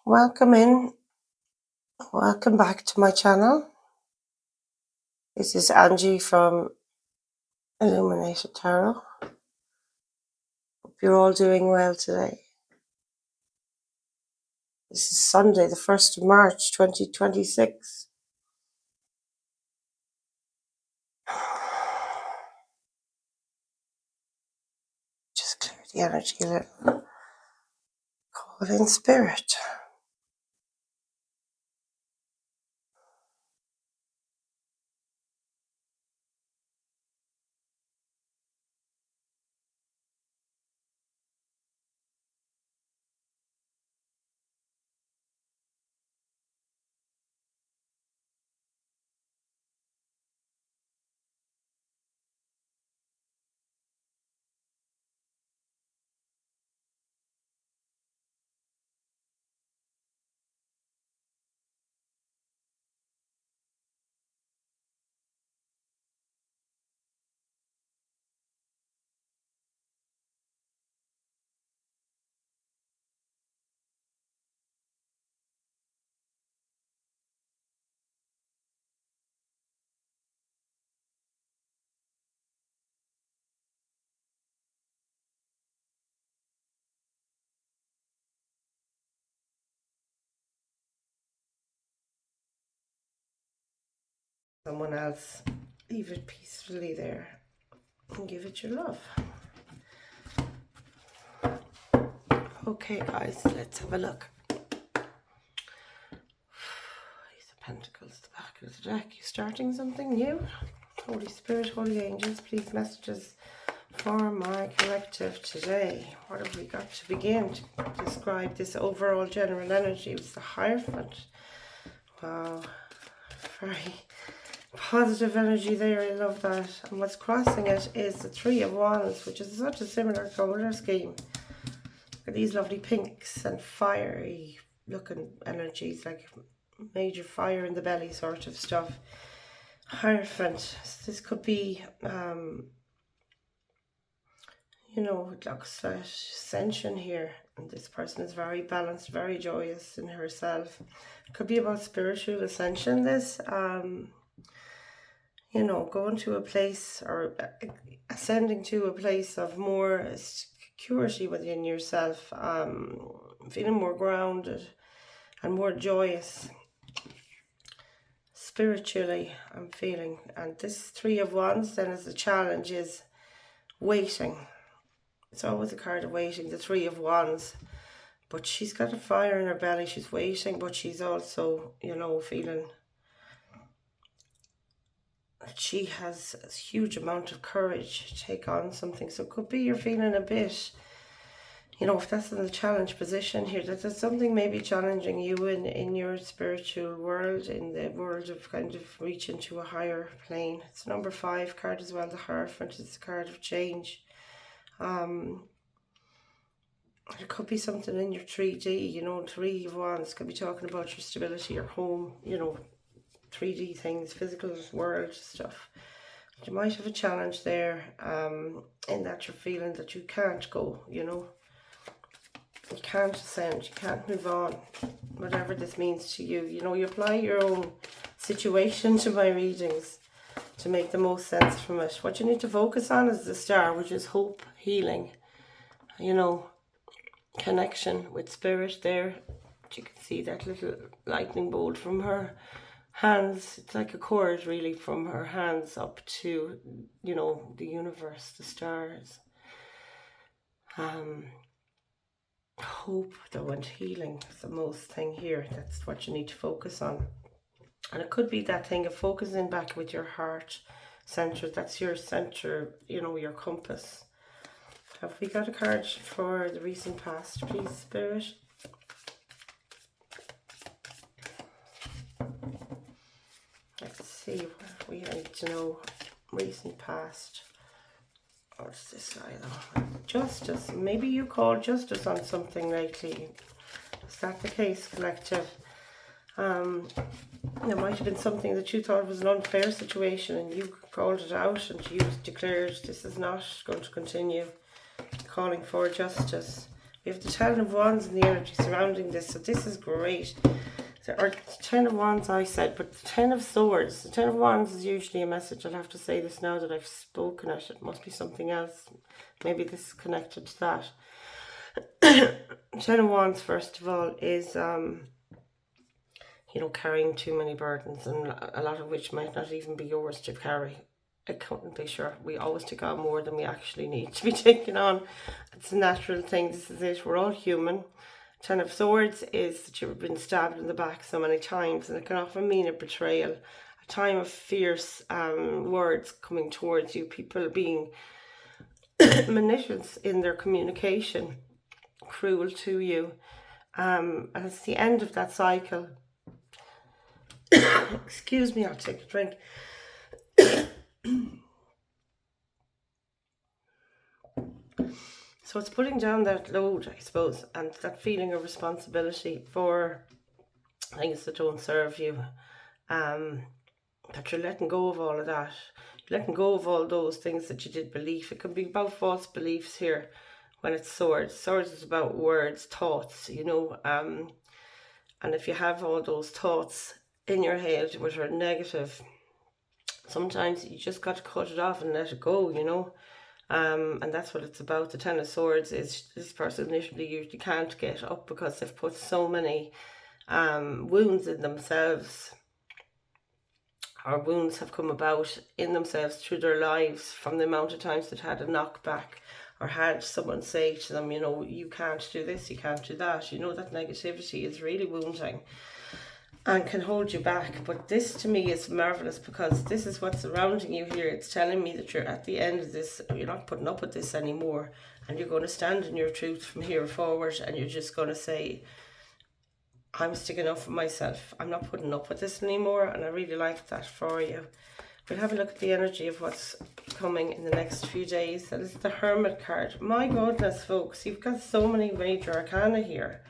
Welcome in. Welcome back to my channel. This is Angie from Illuminated Tarot. Hope you're all doing well today. This is Sunday, the 1st of March, 2026. Just clear the energy a little. Call in spirit. Someone else, leave it peacefully there and give it your love. Okay, guys, let's have a look. Ace of Pentacles, the back of the deck. You starting something new? Holy Spirit, Holy Angels, please messages for my collective today. What have we got to begin to describe this overall general energy? It was the Hierophant. Wow, very positive energy there. I love that. And what's crossing it is the Three of Wands, which is such a similar colour scheme. Look at these lovely pinks and fiery looking energies, like major fire in the belly sort of stuff. Hierophant. This could be you know, it looks like ascension here. And this person is very balanced, very joyous in herself. It could be about spiritual ascension, this. You know, going to a place or ascending to a place of more security within yourself. Feeling more grounded and more joyous. Spiritually, I'm feeling. And this Three of Wands then as the challenge is waiting. It's always a card of waiting, the Three of Wands. But she's got a fire in her belly. She's waiting, but she's also, you know, feeling that she has a huge amount of courage to take on something. So it could be you're feeling a bit, you know, if that's in the challenge position here, that there's something maybe challenging you in your spiritual world, in the world of kind of reaching to a higher plane. It's number 5 card as well, the Hierophant. It's a card of change. It could be something in your 3D, you know, Three of Wands could be talking about your stability, your home, you know, 3D things, physical world stuff. You might have a challenge there in that you're feeling that you can't go, you know. You can't ascend, you can't move on, whatever this means to you. You know, you apply your own situation to my readings to make the most sense from it. What you need to focus on is the star, which is hope, healing, you know, connection with spirit there. You can see that little lightning bolt from her hands. It's like a cord really from her hands up to, you know, the universe, the stars. Hope though and healing is the most thing here. That's what you need to focus on. And it could be that thing of focusing back with your heart center. That's your center, you know, your compass. Have we got a card for the recent past, please, Spirit? Let's see what we need to know. Recent past. What's this guy though? Justice. Maybe you called justice on something lately. Is that the case, collective? There might have been something that you thought was an unfair situation and you called it out and you declared this is not going to continue. Calling for justice. We have the Ten of Wands and the energy surrounding this, so this is great. Or 10 of Wands I said, but the 10 of Swords. The 10 of Wands is usually a message. I'll have to say this now that I've spoken it. It must be something else. Maybe this is connected to that. 10 of Wands, first of all, is, you know, carrying too many burdens, and a lot of which might not even be yours to carry. I couldn't be sure. We always take on more than we actually need to be taking on. It's a natural thing. This is it. We're all human. Ten of Swords is that you've been stabbed in the back so many times, and it can often mean a betrayal, a time of fierce words coming towards you, people being malicious in their communication, cruel to you, and it's the end of that cycle. Excuse me, I'll take a drink. So it's putting down that load, I suppose, and that feeling of responsibility for things that don't serve you. That you're letting go of all of that. You're letting go of all those things that you did believe. It could be about false beliefs here when it's Swords. Swords is about words, thoughts, you know. And if you have all those thoughts in your head which are negative, sometimes you just got to cut it off and let it go, you know. And that's what it's about. The Ten of Swords is this person initially usually can't get up because they've put so many wounds in themselves, or wounds have come about in themselves through their lives from the amount of times they've had a knockback, or had someone say to them, you know, you can't do this, you can't do that. You know, that negativity is really wounding and can hold you back. But this to me is marvelous, because this is what's surrounding you here. It's telling me that you're at the end of this, you're not putting up with this anymore, and you're going to stand in your truth from here forward, and you're just going to say, I'm sticking up for myself. I'm not putting up with this anymore. And I really like that for you. We'll have a look at the energy of what's coming in the next few days. That is the Hermit card. My goodness, folks, you've got so many major arcana here.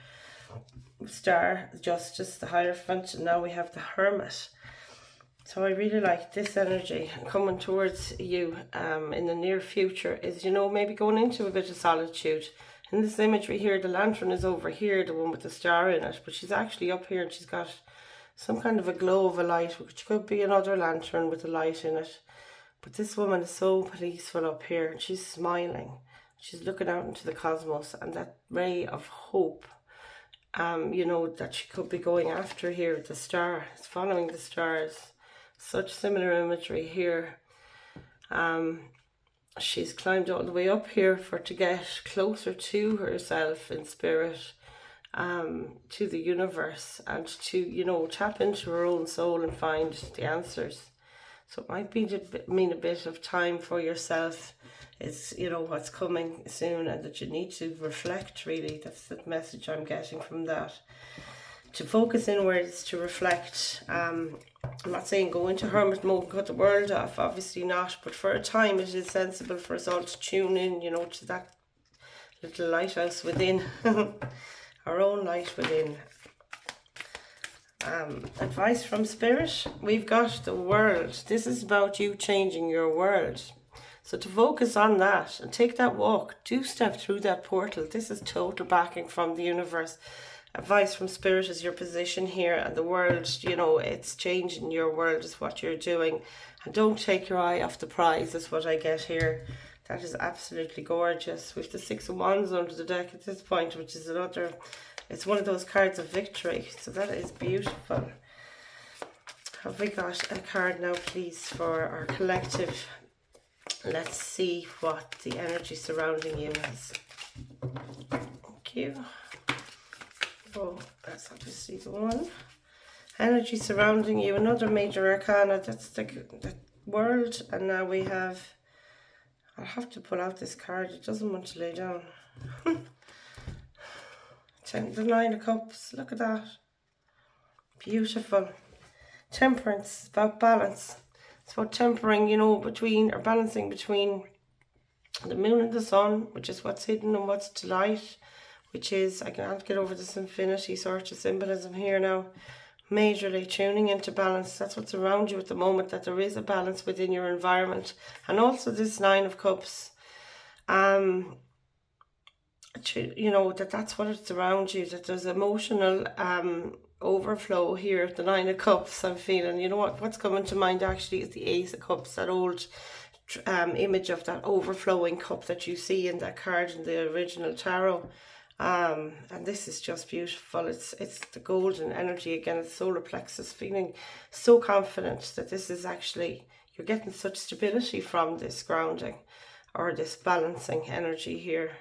Star, Justice, the Hierophant, and now we have the Hermit. So I really like this energy coming towards you in the near future. Is, you know, maybe going into a bit of solitude. In this imagery here, the lantern is over here, the one with the star in it, but she's actually up here, and she's got some kind of a glow of a light, which could be another lantern with a light in it. But this woman is so peaceful up here, and she's smiling. She's looking out into the cosmos, and that ray of hope, you know, that she could be going after here, the star, it's following the stars. Such similar imagery here. She's climbed all the way up here to get closer to herself in spirit, to the universe, and to, you know, tap into her own soul and find the answers. So it might mean a bit of time for yourself. It's, you know, what's coming soon, and that you need to reflect, really. That's the message I'm getting from that. To focus inwards, to reflect. I'm not saying go into hermit mode and cut the world off, obviously not, but for a time it is sensible for us all to tune in, you know, to that little lighthouse within, our own light within. Advice from Spirit, we've got the world. This is about you changing your world. So to focus on that and take that walk, do step through that portal. This is total backing from the universe. Advice from Spirit is your position here, and the world, you know, it's changing your world is what you're doing. And don't take your eye off the prize, is what I get here. That is absolutely gorgeous. We have the Six of Wands under the deck at this point, which is another, it's one of those cards of victory. So that is beautiful. Have we got a card now, please, for our collective? Let's see what the energy surrounding you is. Thank you. Oh, that's obviously the one. Energy surrounding you, another major arcana, that's the world. And now we have, I'll have to pull out this card, it doesn't want to lay down. The Nine of Cups, look at that. Beautiful. Temperance, about balance. It's about tempering, you know, between, or balancing between the moon and the sun, which is what's hidden and what's to light. Which is, I can't get over this infinity sort of symbolism here now. Majorly tuning into balance. That's what's around you at the moment, that there is a balance within your environment. And also this Nine of Cups. you know, that's what it's around you, that there's emotional overflow here at the Nine of Cups. I'm feeling, you know, what's coming to mind actually is the Ace of Cups, that old image of that overflowing cup that you see in that card in the original tarot. And this is just beautiful. It's the golden energy again, it's solar plexus, feeling so confident that this is actually, you're getting such stability from this grounding or this balancing energy here.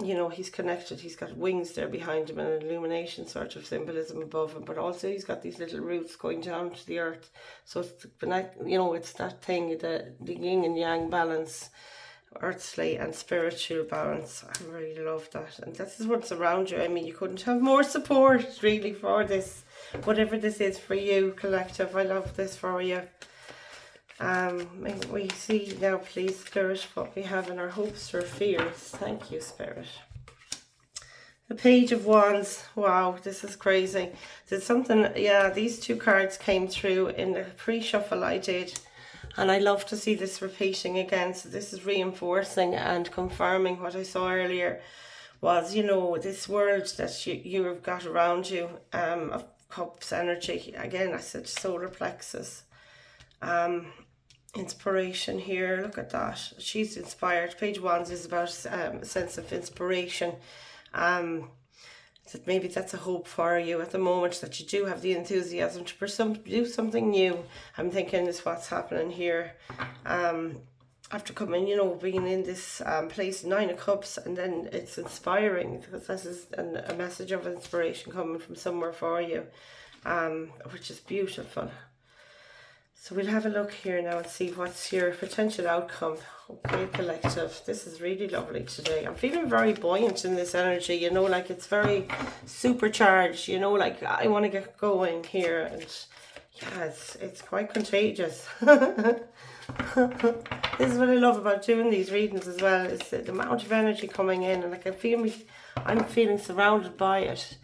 You know, he's connected, he's got wings there behind him and an illumination sort of symbolism above him, but also he's got these little roots going down to the earth. So it's, you know, it's that thing, the yin and yang balance, earthly and spiritual balance. I really love that, and this is what's around you. I mean, you couldn't have more support really for this, whatever this is for you, collective. I love this for you. May we see now, please, Spirit, what we have in our hopes or fears. Thank you, Spirit. The Page of Wands. Wow, this is crazy. There's something, yeah, these two cards came through in the pre-shuffle I did, and I love to see this repeating again. So this is reinforcing and confirming what I saw earlier was, you know, this world that you've got around you, of Cups energy. Again, I said solar plexus. Inspiration here, look at that. She's inspired. Page Wands is about a sense of inspiration. That maybe that's a hope for you at the moment, that you do have the enthusiasm to do something new. I'm thinking is what's happening here. After coming, you know, being in this place, Nine of Cups, and then it's inspiring, because this is a message of inspiration coming from somewhere for you, which is beautiful. So we'll have a look here now and see what's your potential outcome. Okay, collective. This is really lovely today. I'm feeling very buoyant in this energy, you know, like it's very supercharged, you know, like I want to get going here. And yeah, it's quite contagious. This is what I love about doing these readings as well, is the amount of energy coming in, and like I'm feeling surrounded by it.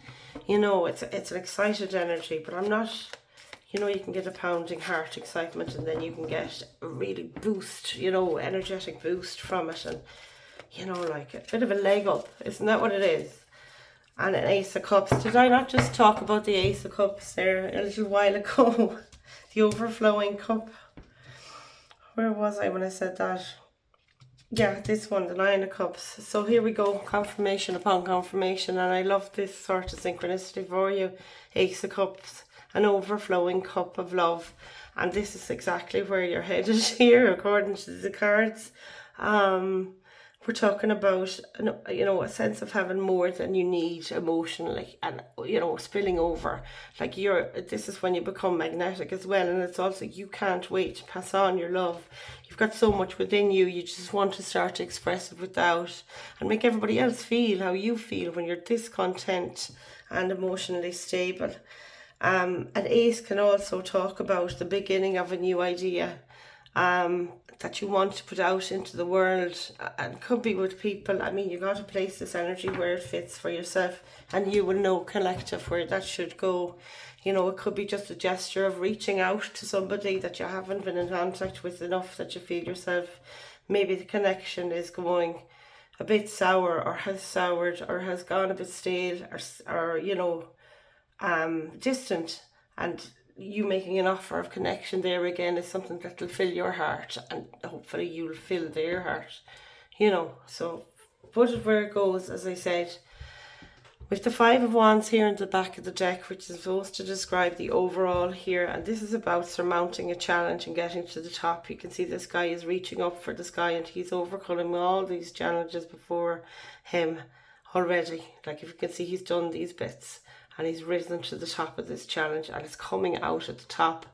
You know, it's an excited energy, but I'm not. You know, you can get a pounding heart excitement, and then you can get a really boost, you know, energetic boost from it. And, you know, like a bit of a leg up. Isn't that what it is? And an Ace of Cups. Did I not just talk about the Ace of Cups there a little while ago? The overflowing cup. Where was I when I said that? Yeah, this one, the Nine of Cups. So here we go, confirmation upon confirmation. And I love this sort of synchronicity for you. Ace of Cups. An overflowing cup of love, and this is exactly where you're headed here according to the cards. We're talking about, you know, a sense of having more than you need emotionally, and, you know, spilling over. Like this is when you become magnetic as well, and it's also, you can't wait to pass on your love. You've got so much within you, you just want to start to express it without, and make everybody else feel how you feel when you're discontent and emotionally stable. An Ace can also talk about the beginning of a new idea that you want to put out into the world, and could be with people. I mean, you got to place this energy where it fits for yourself, and you will know, collective, where that should go. You know, it could be just a gesture of reaching out to somebody that you haven't been in contact with enough, that you feel yourself, maybe the connection is going a bit sour, or has soured, or has gone a bit stale, or you know, distant, and you making an offer of connection there again is something that will fill your heart, and hopefully you'll fill their heart, you know. So put it where it goes, as I said. With the Five of Wands here in the back of the deck, which is supposed to describe the overall here, and this is about surmounting a challenge and getting to the top. You can see this guy is reaching up for the sky, and he's overcoming all these challenges before him already. Like, if you can see, he's done these bits, and he's risen to the top of this challenge, and it's coming out at the top,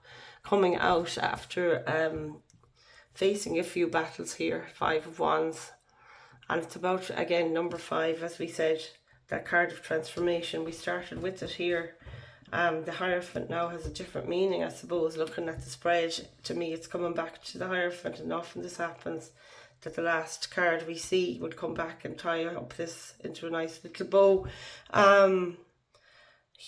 coming out after facing a few battles here. Five of Wands, and it's about, again, number 5, as we said, that card of transformation. We started with it here. The Hierophant now has a different meaning, I suppose, looking at the spread. To me, it's coming back to the Hierophant, and often this happens, that the last card we see would come back and tie up this into a nice little bow.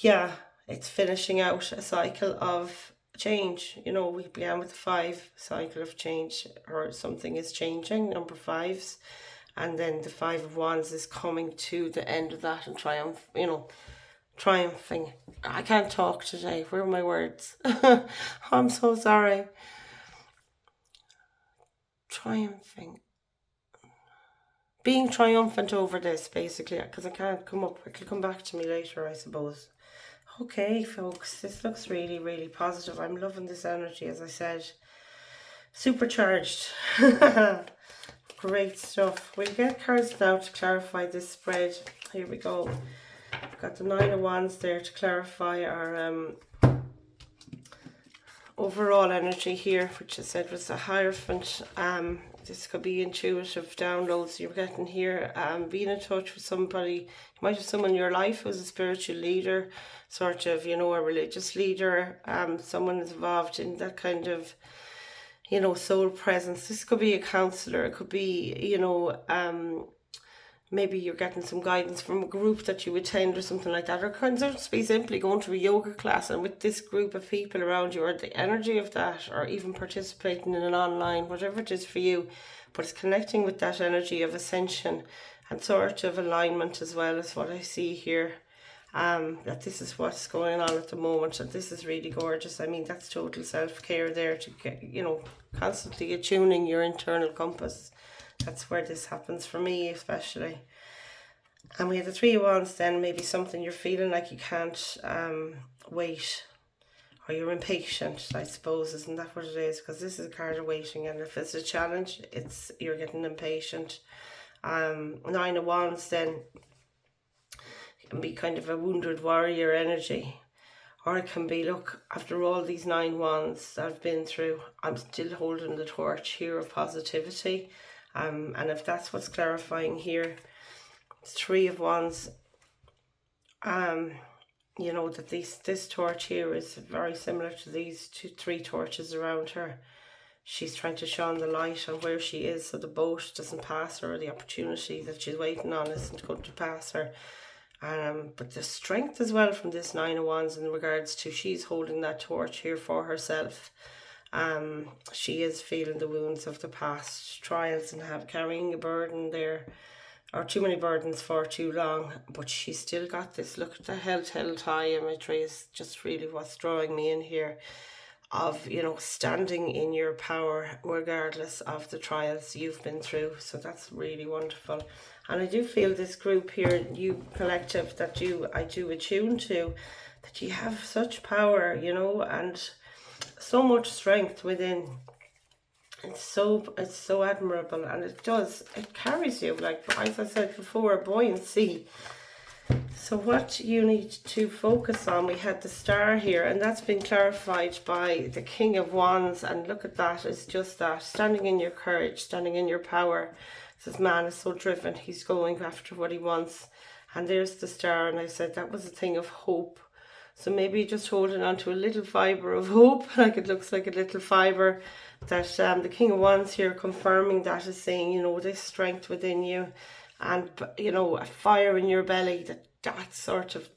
Yeah, it's finishing out a cycle of change. You know, we began with the 5 cycle of change, or something is changing, number 5s. And then the Five of Wands is coming to the end of that and triumphing. I can't talk today. Where are my words? I'm so sorry. Triumphing. Being triumphant over this, basically, because I can't come up. It'll come back to me later, I suppose. Okay, folks, this looks really, really positive. I'm loving this energy, as I said. Supercharged. Great stuff. We'll get cards now to clarify this spread. Here we go. We've got the Nine of Wands there to clarify our overall energy here, which I said was a Hierophant. This could be intuitive downloads you're getting here. Being in touch with somebody. You might have someone in your life who's a spiritual leader, sort of, a religious leader. Someone is involved in that kind of, soul presence. This could be a counselor. It could be, maybe you're getting some guidance from a group that you attend or something like that, or can just be simply going to a yoga class and with this group of people around you, or the energy of that, or even participating in an online, whatever it is for you, but it's connecting with that energy of ascension and sort of alignment as well, as what I see here. That this is what's going on at the moment, and this is really gorgeous. I mean, that's total self-care there, to get, constantly attuning your internal compass. That's where this happens for me, especially. And we have the Three of Wands then. Maybe something you're feeling like you can't wait, or you're impatient, I suppose. Isn't that what it is? Because this is a card of waiting, and if it's a challenge, you're getting impatient. Nine of Wands then can be kind of a wounded warrior energy. Or it can be, look, after all these 9 wands that I've been through, I'm still holding the torch here of positivity. And if that's what's clarifying here, Three of Wands, that this torch here is very similar to these 3 torches around her. She's trying to shine the light on where she is, so the boat doesn't pass her, or the opportunity that she's waiting on isn't going to pass her. But the strength as well from this Nine of Wands in regards to she's holding that torch here for herself. She is feeling the wounds of the past trials and carrying a burden there, or too many burdens for too long, but she's still got this. Look at the held high imagery is just really what's drawing me in here, of standing in your power regardless of the trials you've been through. So that's really wonderful. And I do feel this group here, you collective that I do attune to, that you have such power, and so much strength within. It's so admirable, and it carries you, like, as I said before, buoyancy. So what you need to focus on, we had the Star here, and that's been clarified by the King of Wands, and look at that, it's just that, standing in your courage, standing in your power. This man is so driven, he's going after what he wants. And there's the Star, and I said that was a thing of hope. So maybe just holding on to a little fibre of hope, like it looks like a little fibre, that the King of Wands here confirming that, is saying, this strength within you, and, a fire in your belly, that sort of,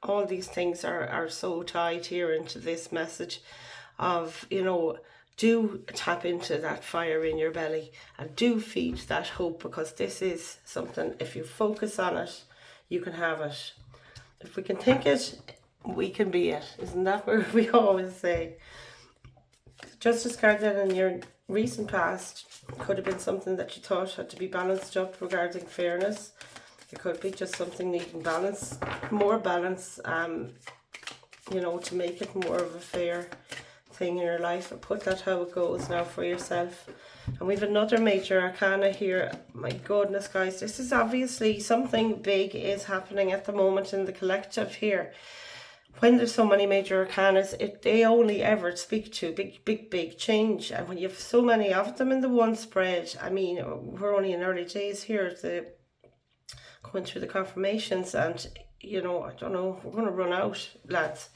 all these things are so tied here into this message of, do tap into that fire in your belly and do feed that hope, because this is something, if you focus on it, you can have it. If we can think it, we can be it. Isn't that what we always say? Justice card then, in your recent past, could have been something that you thought had to be balanced up regarding fairness. It could be just something needing balance, more balance, to make it more of a fair thing in your life. But put that how it goes now for yourself. And we have another major arcana here. My goodness, guys, this is obviously something big is happening at the moment in the collective here. When there's so many major arcanas, they only ever speak to big change. And when you have so many of them in the one spread, I mean, we're only in early days here, going through the confirmations, and I don't know, we're going to run out, lads.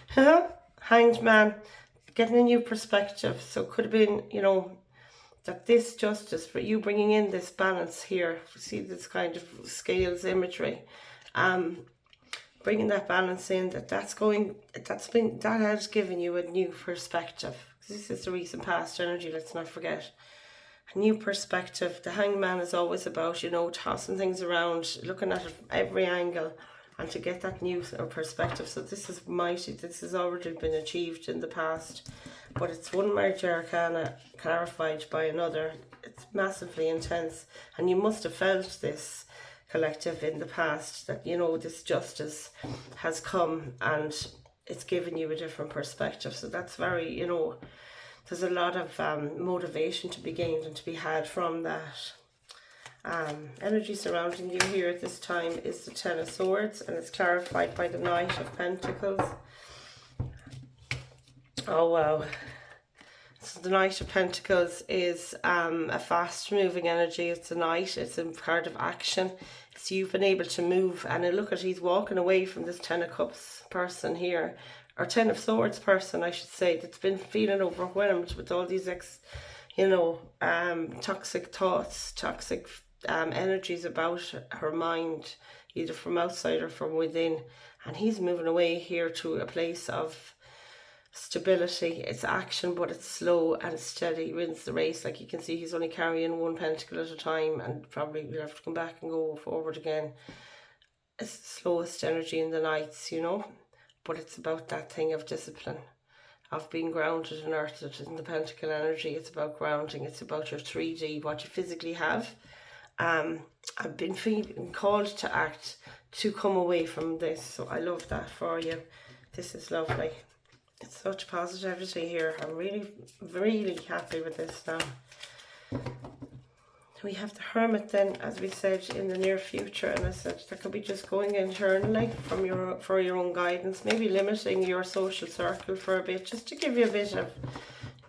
Hanged Man, getting a new perspective. So it could have been, that this justice, for you bringing in this balance here, see this kind of scales imagery, bringing that balance in, that has given you a new perspective. This is the recent past energy, let's not forget. a new perspective. The hangman is always about, you know, tossing things around, looking at it from every angle, and to get that new perspective. So this is mighty. This has already been achieved in the past, but it's one major arcana clarified by another. It's massively intense, and you must have felt this, collective, in the past, that, you know, this justice has come and it's given you a different perspective. So that's very, you know, there's a lot of motivation to be gained and to be had from that. Energy surrounding you here at this time is the Ten of Swords, and it's clarified by the Knight of Pentacles. Oh wow. So the Knight of Pentacles is a fast moving energy. It's a knight, it's a card of action. So you've been able to move, and look at, he's walking away from this Ten of Cups person here, or Ten of Swords person I should say, that's been feeling overwhelmed with all these toxic thoughts, toxic energies about her mind, either from outside or from within. And he's moving away here to a place of stability. It's action, but it's slow and steady. He wins the race. Like you can see, he's only carrying one pentacle at a time, and probably will have to come back and go forward again. It's the slowest energy in the nights, you know, but it's about that thing of discipline, of being grounded and earthed in the pentacle energy. It's about grounding. It's about your 3D, what you physically have. I've been feeling called to act, to come away from this. So I love that for you. This is lovely. It's such positivity here. I'm really, really happy with this now. We have the Hermit then, as we said, in the near future, and I said that could be just going internally for your own guidance, maybe limiting your social circle for a bit, just to give you a bit of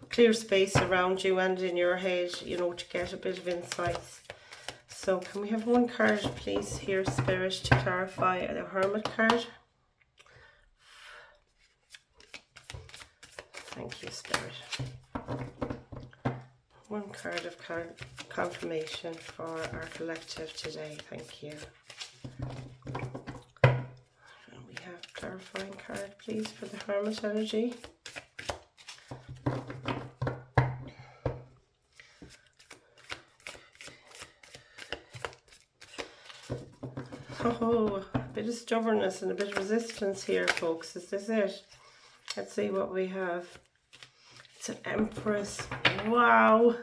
clear space around you and in your head, you know, to get a bit of insights. So can we have one card, please, here, Spirit, to clarify the Hermit card? Thank you, Spirit. One card of confirmation for our collective today. Thank you. And we have a clarifying card, please, for the Hermit energy. Oh, a bit of stubbornness and a bit of resistance here, folks. Is this it? Let's see what we have. It's an Empress. Wow.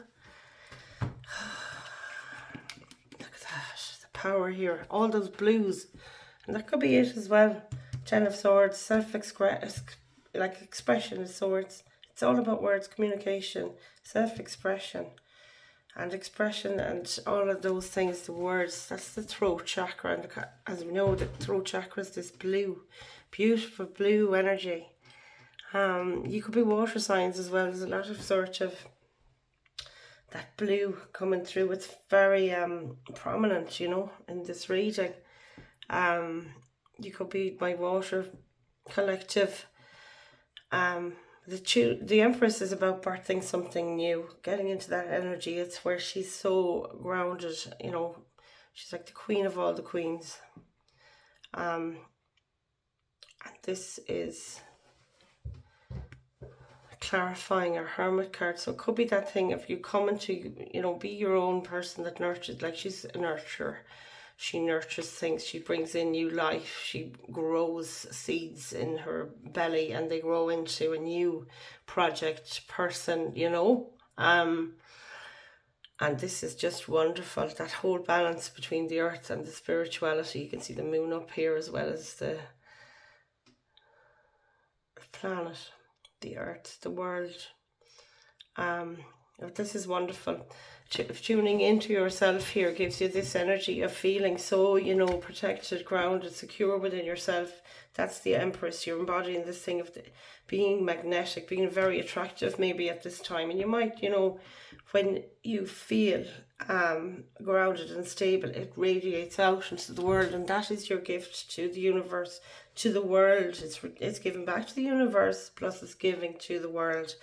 Look at that. The power here. All those blues. And that could be it as well. Ten of Swords. Expression of swords. It's all about words, communication, self-expression. And expression and all of those things, the words, that's the throat chakra. And as we know, the throat chakra is this blue, beautiful blue energy. You could be water signs as well. There's a lot of sort of that blue coming through. It's very prominent, you know, in this reading. You could be my water collective. The Empress is about birthing something new, getting into that energy. It's where she's so grounded, you know, she's like the queen of all the queens. And this is clarifying our Hermit card. So it could be that thing of you coming to, you know, be your own person that nurtures, like she's a nurturer. She nurtures things, she brings in new life, she grows seeds in her belly and they grow into a new project, person, you know. And this is just wonderful, that whole balance between the earth and the spirituality. You can see the moon up here as well as the planet, the earth, the world. This is wonderful. Tuning into yourself here gives you this energy of feeling so, you know, protected, grounded, secure within yourself. That's the Empress. You're embodying this thing of being magnetic, being very attractive maybe at this time. And you might, you know, when you feel grounded and stable, it radiates out into the world, and that is your gift to the universe, to the world. It's giving back to the universe, plus it's giving to the world.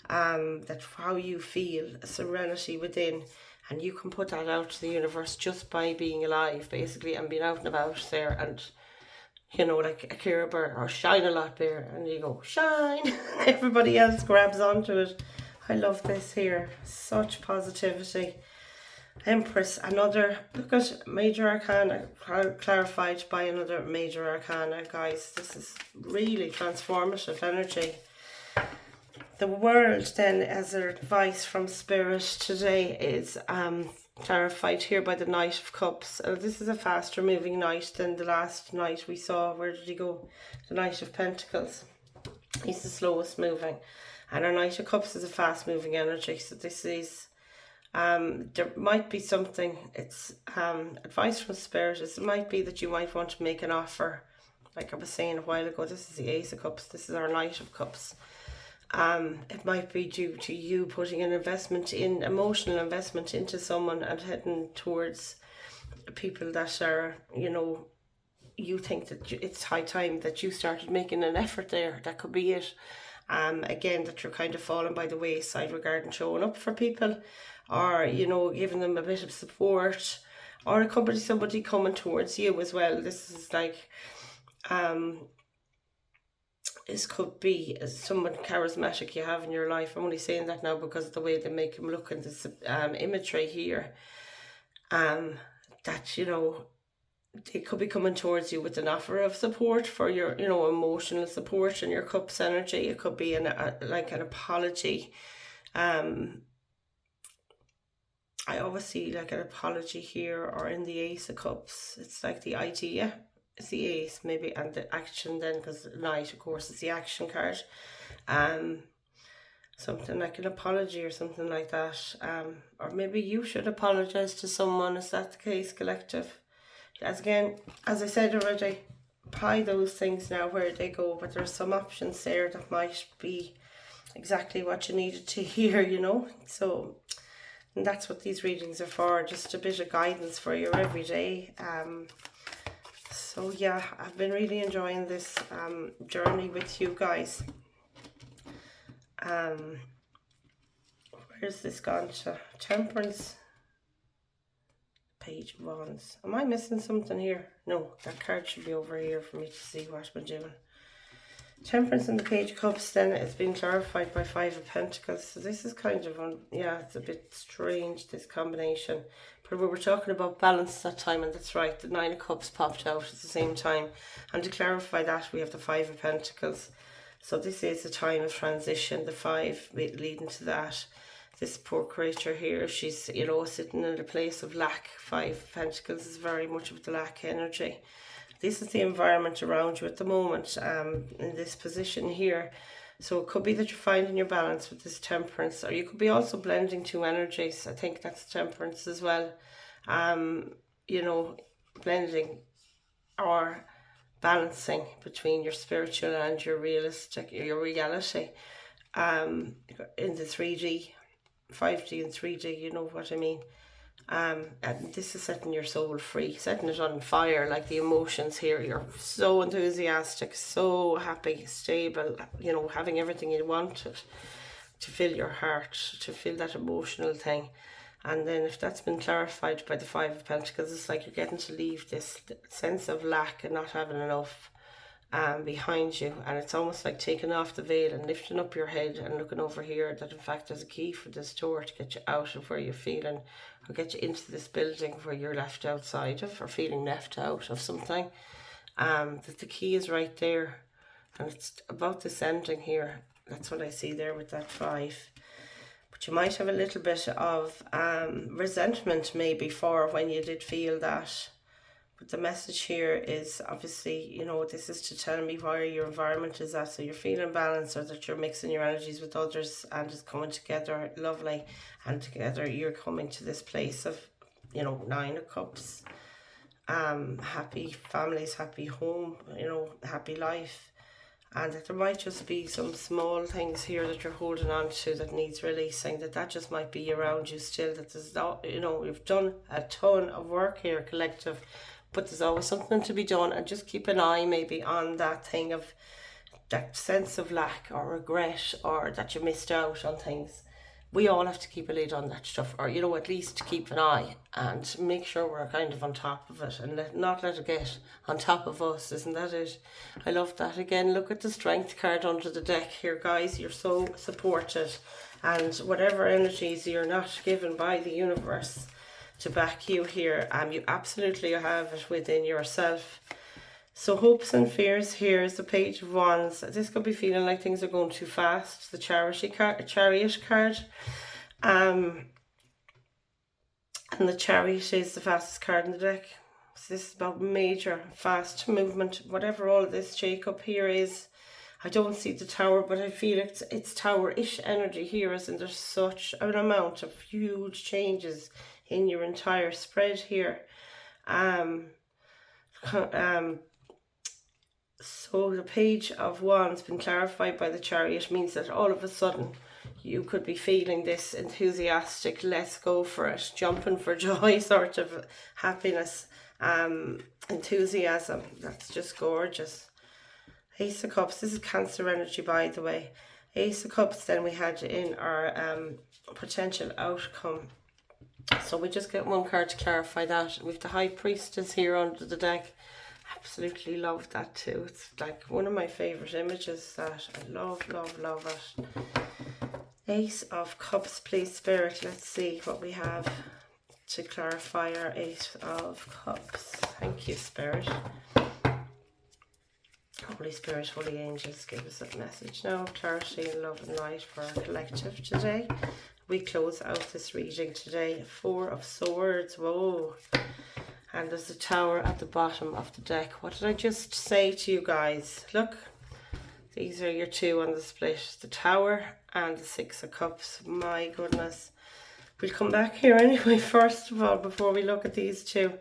That how you feel, a serenity within, and you can put that out to the universe just by being alive, basically, and being out and about there, and, you know, like a Care Bear or Shine a Lot Bear, and you go, shine, everybody else grabs onto it. I love this here. Such positivity. Empress, another, look at major arcana clarified by another major arcana, guys. This is really transformative energy. The world then, as an advice from Spirit today, is clarified here by the Knight of Cups. This is a faster moving knight than the last knight we saw. Where did he go? The Knight of Pentacles. He's the slowest moving. And our Knight of Cups is a fast moving energy. So this is, there might be something, it's advice from Spirit. It might be that you might want to make an offer. Like I was saying a while ago, this is the Ace of Cups. This is our Knight of Cups. It might be due to you putting an investment in, emotional investment into someone and heading towards people that are, you know, you think that it's high time that you started making an effort there. That could be it. Again, that you're kind of falling by the wayside regarding showing up for people, or, you know, giving them a bit of support, or it could be somebody coming towards you as well. This is like, this could be someone charismatic you have in your life. I'm only saying that now because of the way they make him look in this imagery here. That, you know, they could be coming towards you with an offer of support for your, you know, emotional support and your Cups energy. It could be like an apology. I always see like an apology here, or in the Ace of Cups. It's like the idea. It's the Ace maybe, and the action then, because the Knight, of course, is the action card. Something like an apology or something like that. Or maybe you should apologize to someone. Is that the case, collective? As again, as I said already, apply those things now where they go, but there's some options there that might be exactly what you needed to hear, you know. So, and that's what these readings are for, just a bit of guidance for your everyday. So yeah, I've been really enjoying this journey with you guys. Where's this gone to? Temperance. Page of Wands. Am I missing something here? No, that card should be over here for me to see what we're doing. Temperance and the Page of Cups, then it's been clarified by Five of Pentacles. So this is kind of, yeah, it's a bit strange, this combination. But we were talking about balance that time, and that's right, the Nine of Cups popped out at the same time. And to clarify that, we have the Five of Pentacles. So this is a time of transition, the five leading to that. This poor creature here, she's, you know, sitting in a place of lack. Five of Pentacles is very much of the lack energy. This is the environment around you at the moment, in this position here. So it could be that you're finding your balance with this Temperance, or you could be also blending two energies. I think that's Temperance as well. You know, blending or balancing between your spiritual and your realistic, your reality. In the 3D, 5D and 3D, you know what I mean. And this is setting your soul free, setting it on fire, like the emotions here. You're so enthusiastic, so happy, stable, you know, having everything you wanted to fill your heart, to feel that emotional thing. And then if that's been clarified by the Five of Pentacles, it's like you're getting to leave this sense of lack and not having enough behind you, and it's almost like taking off the veil and lifting up your head and looking over here, that in fact there's a key for this door to get you out of where you're feeling, or get you into this building where you're left outside of, or feeling left out of something. That the key is right there, and it's about this ending here. That's what I see there with that five. But you might have a little bit of resentment maybe for when you did feel that. But the message here is obviously, you know, this is to tell me where your environment is at. So you're feeling balanced, or that you're mixing your energies with others and it's coming together lovely. And together you're coming to this place of, you know, Nine of Cups. Happy families, happy home, you know, happy life. And that there might just be some small things here that you're holding on to that needs releasing, that just might be around you still, that there's not, you know, you've done a ton of work here, collective, but there's always something to be done. And just keep an eye maybe on that thing of that sense of lack or regret, or that you missed out on things. We all have to keep a lid on that stuff, or, you know, at least keep an eye and make sure we're kind of on top of it, and not let it get on top of us. Isn't that it? I love that. Again, look at the Strength card under the deck here, guys. You're so supported. and whatever energies you're not given by the universe to back you here, you absolutely have it within yourself. So hopes and fears, here is the Page of Wands. This could be feeling like things are going too fast. The Chariot card. And the Chariot is the fastest card in the deck. So this is about major, fast movement. Whatever all of this shake-up here is, I don't see the Tower, but I feel it's Tower-ish energy here, as in there's such an amount of huge changes in your entire spread here. So the Page of Wands been clarified by the Chariot means that all of a sudden you could be feeling this enthusiastic, let's go for it, jumping for joy sort of happiness, enthusiasm. That's just gorgeous. Ace of Cups, this is Cancer energy, by the way. Ace of Cups then we had in our potential outcome. So we just get one card to clarify that. With the High Priestess here under the deck. Absolutely love that too. It's like one of my favourite images that I love it. Ace of Cups, please, Spirit. Let's see what we have to clarify our Ace of Cups. Thank you, Spirit. Holy Spirit, Holy Angels, give us a message now. Clarity and love and light for our collective today. We close out this reading today. Four of Swords. Whoa. And there's the Tower at the bottom of the deck. What did I just say to you guys? Look, these are your two on the split. The Tower and the Six of Cups. My goodness. We'll come back here anyway, first of all, before we look at these two.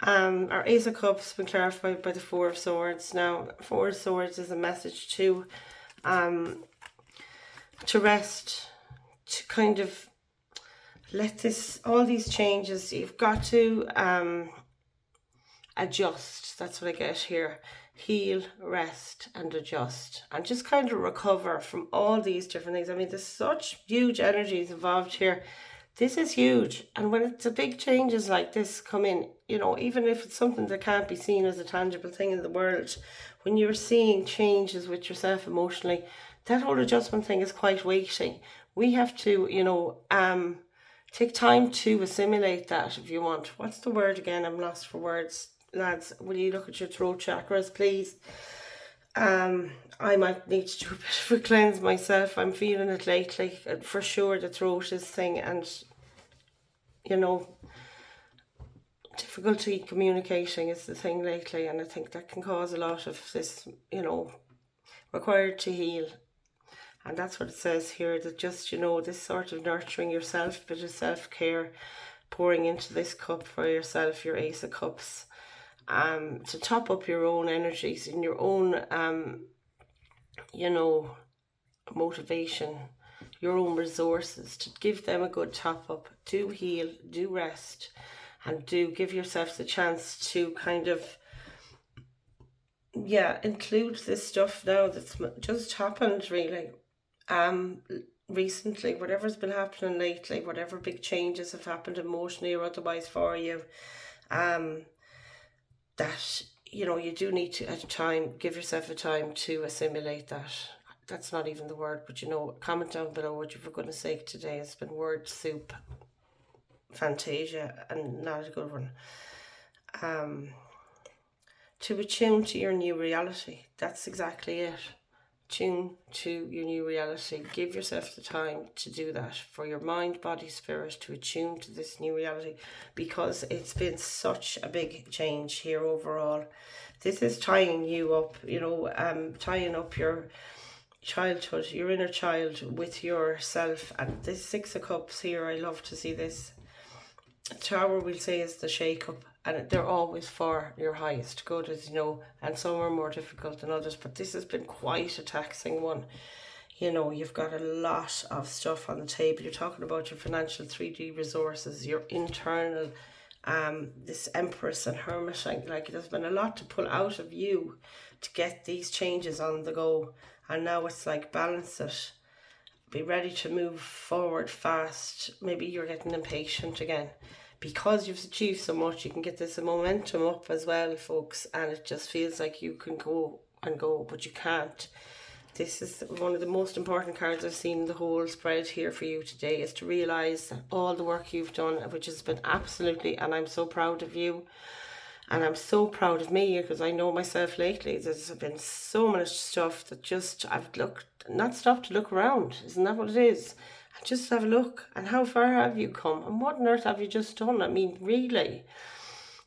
Our Ace of Cups been clarified by the Four of Swords. Now, Four of Swords is a message to rest, to kind of let all these changes, you've got to adjust. That's what I get here. Heal, rest, and adjust. And just kind of recover from all these different things. I mean, there's such huge energies involved here. This is huge. And when it's a big changes like this come in, you know, even if it's something that can't be seen as a tangible thing in the world, when you're seeing changes with yourself emotionally, that whole adjustment thing is quite weighty. We have to, you know, take time to assimilate that, if you want. What's the word again? I'm lost for words. Lads, will you look at your throat chakras, please? I might need to do a bit of a cleanse myself. I'm feeling it lately. For sure, the throat is thing, and, you know, difficulty communicating is the thing lately, and I think that can cause a lot of this, you know, required to heal. And that's what it says here, that just, you know, this sort of nurturing yourself, bit of self-care, pouring into this cup for yourself, your Ace of Cups, to top up your own energies and your own, you know, motivation, your own resources, to give them a good top up. Do heal, do rest, and do give yourself the chance to kind of, yeah, include this stuff now that's just happened, really. Recently, whatever's been happening lately, whatever big changes have happened emotionally or otherwise for you, that, you know, you do need to, at a time, give yourself a time to assimilate that. That's not even the word, but, you know, comment down below what you, for goodness sake, today has been word soup, fantasia, and not a good one. To attune to your new reality. That's exactly it. Tune to your new reality. Give yourself the time to do that, for your mind, body, spirit, to attune to this new reality, because it's been such a big change here overall. This is tying you up, you know, tying up your childhood, your inner child with yourself. And this Six of Cups here, I love to see this. Tower, we'll say, is the shake-up, and they're always for your highest good, as you know, and some are more difficult than others, but this has been quite a taxing one. You know, you've got a lot of stuff on the table. You're talking about your financial 3D resources, your internal, this Empress and Hermit, like there's been a lot to pull out of you to get these changes on the go, and now it's like balance it. Be ready to move forward fast. Maybe you're getting impatient again. Because you've achieved so much, you can get this momentum up as well, folks. And it just feels like you can go and go, but you can't. This is one of the most important cards I've seen in the whole spread here for you today, is to realise that all the work you've done, which has been absolutely, and I'm so proud of you, and I'm so proud of me, because I know myself lately, there's been so much stuff that just, I've not stopped to look around, isn't that what it is? And just have a look, and how far have you come, and what on earth have you just done? I mean, really,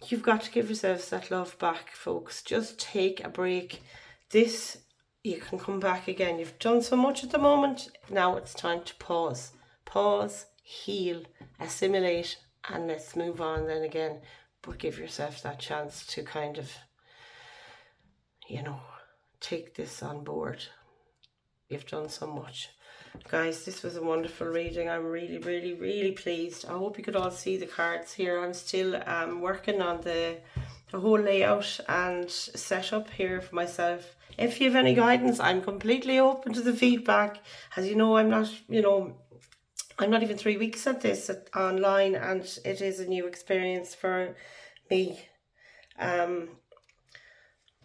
you've got to give yourselves that love back, folks. Just take a break. This, you can come back again. You've done so much at the moment. Now it's time to pause. Pause, heal, assimilate, and let's move on then again. But give yourself that chance to kind of, take this on board. You've done so much. Guys, this was a wonderful reading. I'm really, really, really pleased. I hope you could all see the cards here. I'm still working on the whole layout and setup here for myself. If you have any guidance, I'm completely open to the feedback. As you know, I'm not even 3 weeks at this online, and it is a new experience for me.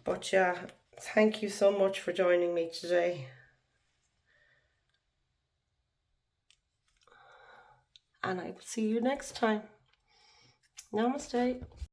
But yeah, thank you so much for joining me today. And I will see you next time. Namaste.